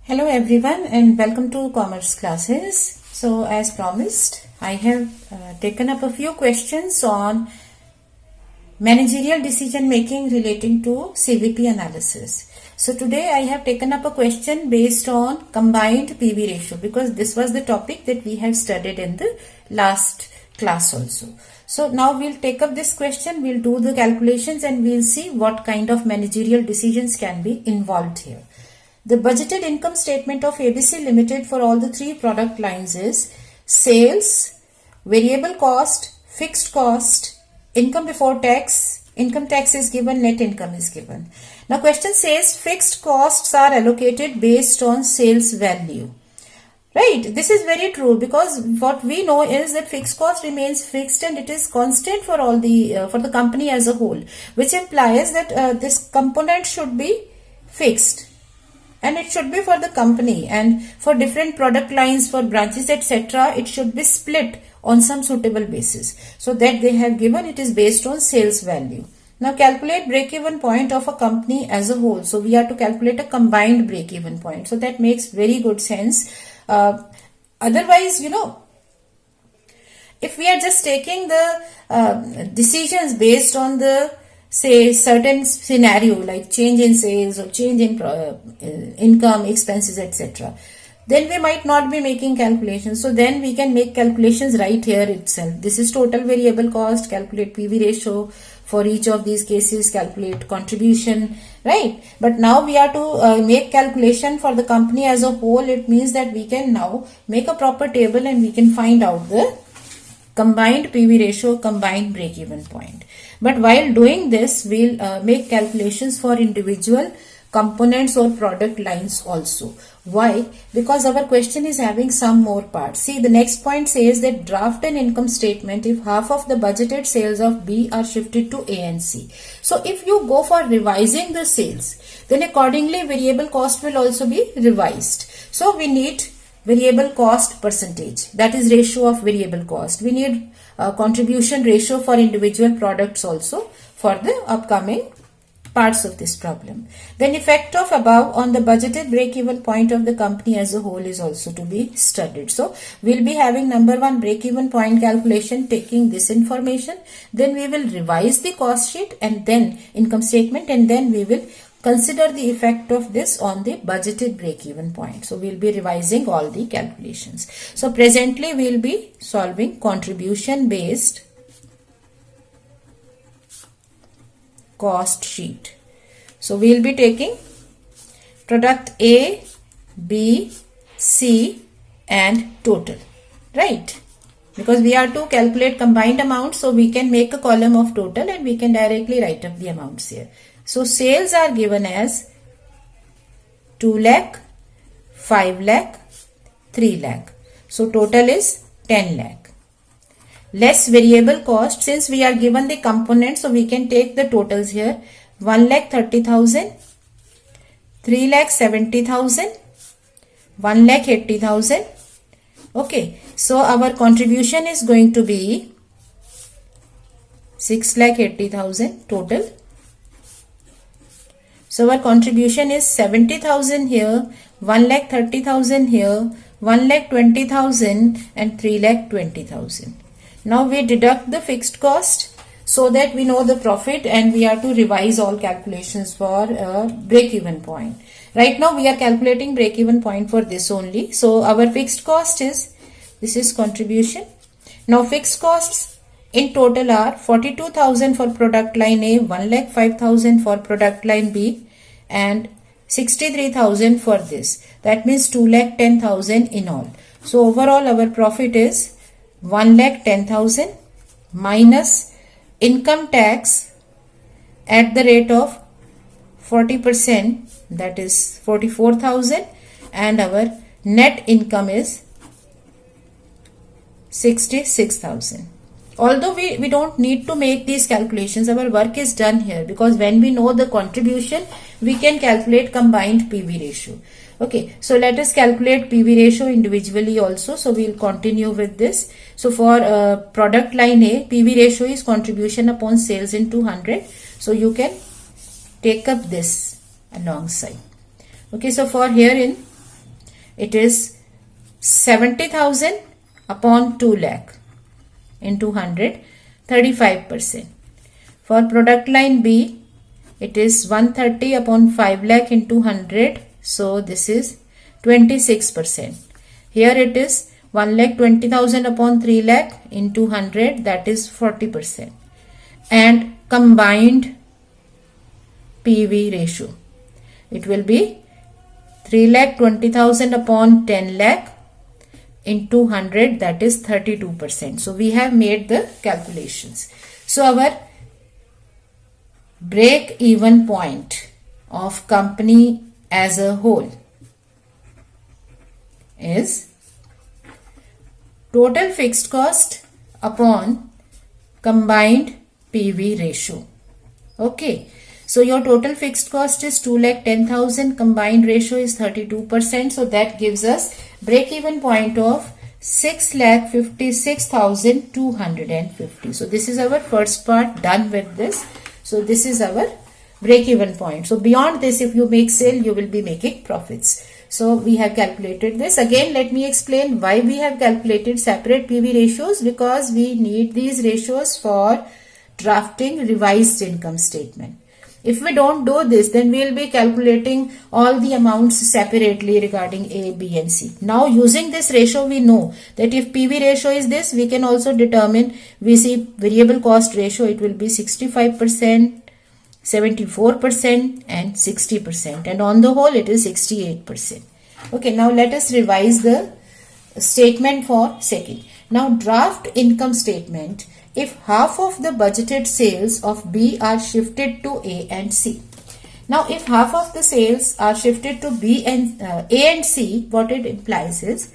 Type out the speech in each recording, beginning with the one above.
Hello everyone and welcome to commerce classes. So as promised, I have taken up a few questions on managerial decision making relating to CVP analysis. So today I have taken up a question based on combined PV ratio because this was the topic that we have studied in the last class also. So now we'll take up this question, we'll do the calculations and we'll see what kind of managerial decisions can be involved here. The budgeted income statement of ABC Limited for all the three product lines is sales, variable cost, fixed cost, income before tax. Income tax is given, net income is given. Now question says fixed costs are allocated based on sales value. Right, this is very true because what we know is that fixed cost remains fixed and it is constant for all the for the company as a whole, which implies that this component should be fixed. And it should be for the company, and for different product lines, for branches, etc. it should be split on some suitable basis. So that they have given it is based on sales value. Now calculate break-even point of a company as a whole. So we have to calculate a combined break-even point. So that makes very good sense. Otherwise, if we are just taking the decisions based on the say certain scenario like change in sales or change in income, expenses, etc., then we might not be making calculations. So then we can make calculations right here itself. This is total variable cost, calculate PV ratio for each of these cases, calculate contribution, right? But now we are to make calculation for the company as a whole. It means that we can now make a proper table and we can find out the combined PV ratio, combined break-even point. But while doing this, we'll make calculations for individual components or product lines also. Why? Because our question is having some more parts. See, the next point says that draft an income statement if half of the budgeted sales of B are shifted to A and C. So if you go for revising the sales, then accordingly variable cost will also be revised. So we need variable cost percentage, that is ratio of variable cost. We need contribution ratio for individual products also for the upcoming parts of this problem. Then effect of above on the budgeted break-even point of the company as a whole is also to be studied. So we'll be having number one break-even point calculation taking this information. Then we will revise the cost sheet and then income statement, and then we will consider the effect of this on the budgeted break-even point. So we'll be revising all the calculations. So presently we'll be solving contribution based cost sheet. So we'll be taking product A, B, C and total, right? Because we are to calculate combined amount, so we can make a column of total and we can directly write up the amounts here. So sales are given as 2 lakh, 5 lakh, 3 lakh. So total is 10 lakh. Less variable cost, since we are given the components, so we can take the totals here. 1 lakh 30,000, 3 lakh 70,000, 1 lakh 80,000. Okay, so our contribution is going to be 6 lakh 80,000 total. So our contribution is 70,000 here, 1 lakh 30,000 here, 1 lakh 20,000 and 3 lakh 20,000. Now we deduct the fixed cost so that we know the profit, and we are to revise all calculations for break-even point. Right now we are calculating break-even point for this only. So our fixed cost is, this is contribution. Now fixed costs in total are 42,000 for product line A, 1 lakh 5,000 for product line B and 63,000 for this. That means 2 lakh 10,000 in all. So overall our profit is 1 lakh 10,000 minus income tax at the rate of 40%, that is 44,000, and our net income is 66,000. Although we don't need to make these calculations, our work is done here, because when we know the contribution, we can calculate combined PV ratio. Okay, so let us calculate PV ratio individually also. So we will continue with this. So for product line A, PV ratio is contribution upon sales in 200. So you can take up this alongside. Okay, so for here in it is 70,000 upon 2 lakh into 100, 35%. For product line B, it is 130 upon 5 lakh into 100, so this is 26%. Here it is 1,20,000 upon 3 lakh into 100, that is 40%. And combined PV ratio, it will be 3,20,000 upon 10 lakh into 100, that is 32%. So we have made the calculations. So our break even point of company as a whole is total fixed cost upon combined PV ratio. Okay. So your total fixed cost is 2,10,000, combined ratio is 32%. So that gives us break even point of 6,56,250. So this is our first part done with this. So this is our break even point. So beyond this, if you make sale, you will be making profits. So we have calculated this. Again, let me explain why we have calculated separate PV ratios, because we need these ratios for drafting revised income statement. If we don't do this, then we will be calculating all the amounts separately regarding A, B and C. Now using this ratio, we know that if PV ratio is this, we can also determine VC variable cost ratio. It will be 65%, 74% and 60%, and on the whole it is 68%. Okay, now let us revise the statement for second. Now draft income statement if half of the budgeted sales of B are shifted to A and C. Now if half of the sales are shifted to B and A and C, what it implies is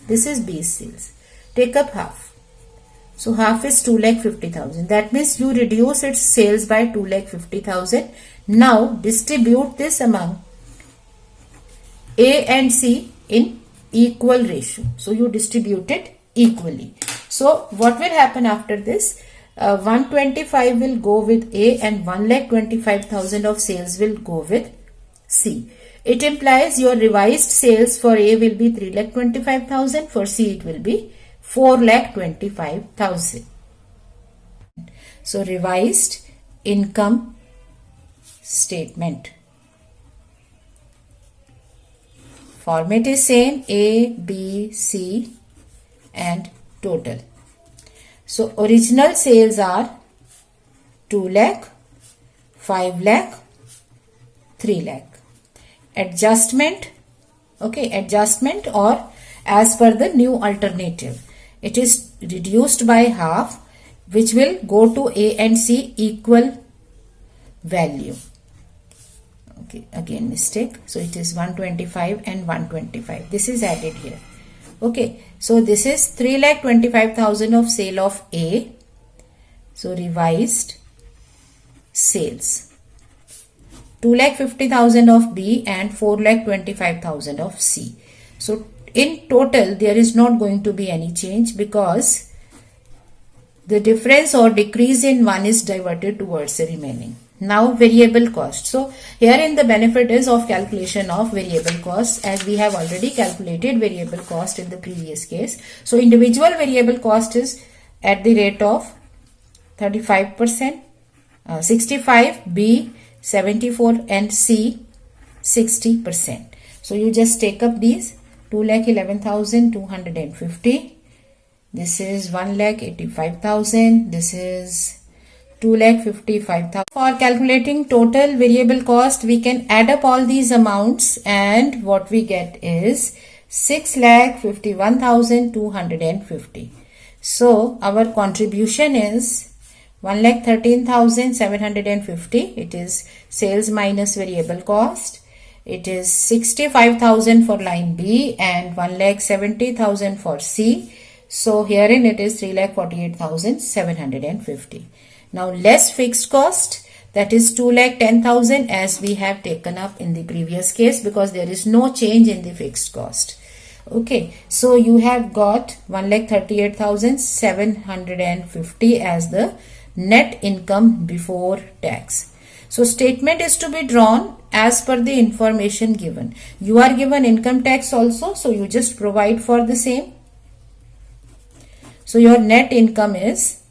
this is B's sales. Take up half. So half is 2,50,000. That means you reduce its sales by 2,50,000. Now distribute this among A and C in equal ratio. So you distribute it equally. So what will happen after this? 125 will go with A and 1,25,000 of sales will go with C. It implies your revised sales for A will be 3,25,000. For C it will be 4,25,000. So revised income statement. Format is same, A, B, C and total. So original sales are 2 lakh, 5 lakh, 3 lakh. Adjustment, okay, adjustment or as per the new alternative, it is reduced by half, which will go to A and C equal value. Okay, again mistake. So it is 125 and 125. This is added here. Okay, so this is 3,25,000 of sale of A. So revised sales. 2,50,000 of B and 4,25,000 of C. So in total there is not going to be any change because the difference or decrease in one is diverted towards the remaining. Now variable cost. So here in the benefit is of calculation of variable cost, as we have already calculated variable cost in the previous case. So individual variable cost is at the rate of 35%, 65, B 74 and C 60%. So you just take up these 2,11,250. This is 1,85,000. This is 2,55,000. For calculating total variable cost, we can add up all these amounts and what we get is 6,51,250. So our contribution is 1,13,750. It is sales minus variable cost. It is 65,000 for line B and 1,70,000 for C. So herein it is 3,48,750. Now less fixed cost, that is 2,10,000 as we have taken up in the previous case because there is no change in the fixed cost. Okay, so you have got 1,38,750 as the net income before tax. So statement is to be drawn as per the information given. You are given income tax also, so you just provide for the same. So your net income is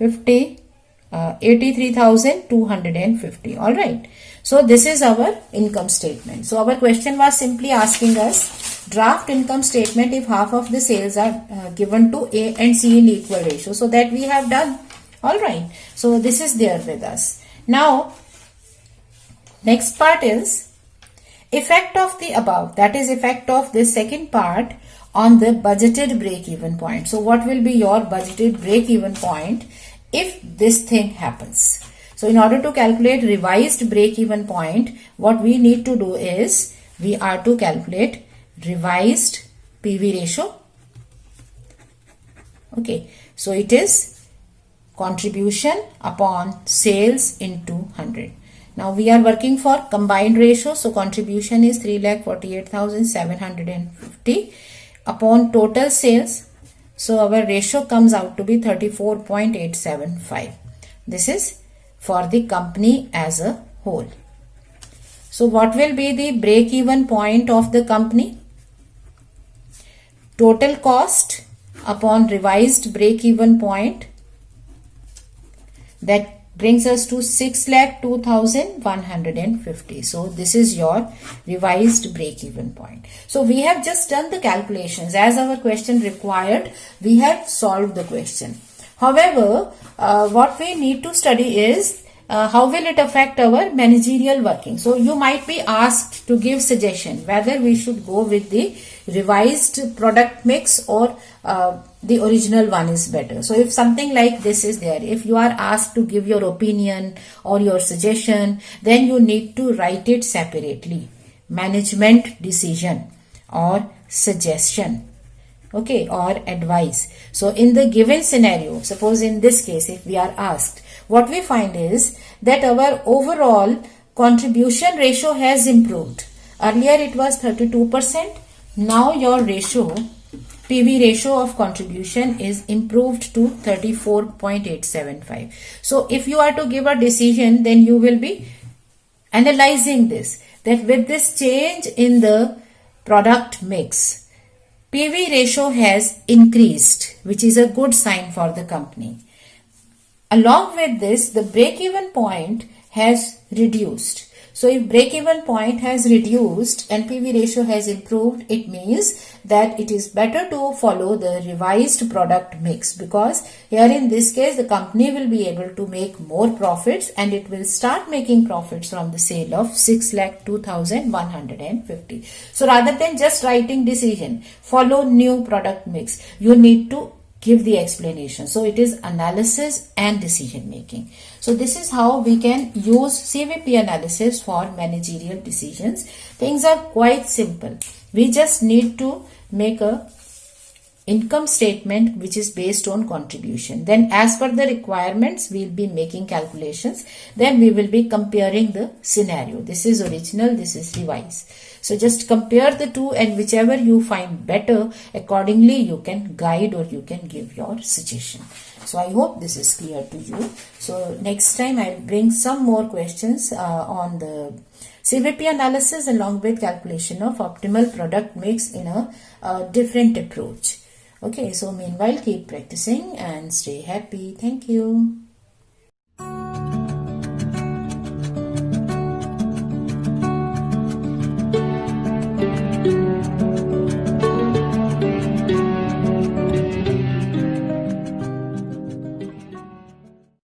83,250. All right. So this is our income statement. So our question was simply asking us, draft income statement if half of the sales are given to A and C in equal ratio. So that we have done. All right. So this is there with us. Now, next part is effect of the above. That is effect of this second part on the budgeted break-even point. So what will be your budgeted break-even point if this thing happens? So in order to calculate revised break-even point, what we need to do is we are to calculate revised PV ratio. Okay, so it is contribution upon sales into 100. Now we are working for combined ratio. So contribution is 3,48,750 upon total sales. So our ratio comes out to be 34.875. This is for the company as a whole. So what will be the break-even point of the company? Total cost upon revised break-even point. That brings us to 6,02,150. So this is your revised break-even point. So we have just done the calculations as our question required. We have solved the question. However, what we need to study is how will it affect our managerial working. So you might be asked to give suggestion whether we should go with the revised product mix or the original one is better. So if something like this is there, if you are asked to give your opinion or your suggestion, then you need to write it separately. Management decision or suggestion. Okay, or advice. So in the given scenario, suppose in this case, if we are asked, what we find is that our overall contribution ratio has improved. Earlier it was 32%. Now your ratio, PV ratio of contribution is improved to 34.875. So if you are to give a decision, then you will be analyzing this, that with this change in the product mix, PV ratio has increased, which is a good sign for the company. Along with this, the break-even point has reduced. So if break-even point has reduced and PV ratio has improved, it means that it is better to follow the revised product mix, because here in this case the company will be able to make more profits and it will start making profits from the sale of 6,02,150. So rather than just writing decision, follow new product mix, you need to give the explanation. So it is analysis and decision making. So this is how we can use CVP analysis for managerial decisions. Things are quite simple. We just need to make a income statement which is based on contribution. Then as per the requirements, we will be making calculations. Then we will be comparing the scenario. This is original, this is revised. So just compare the two, and whichever you find better, accordingly you can guide or you can give your suggestion. So I hope this is clear to you. So next time I will bring some more questions on the CVP analysis along with calculation of optimal product mix in a different approach. Okay, so meanwhile keep practicing and stay happy. Thank you.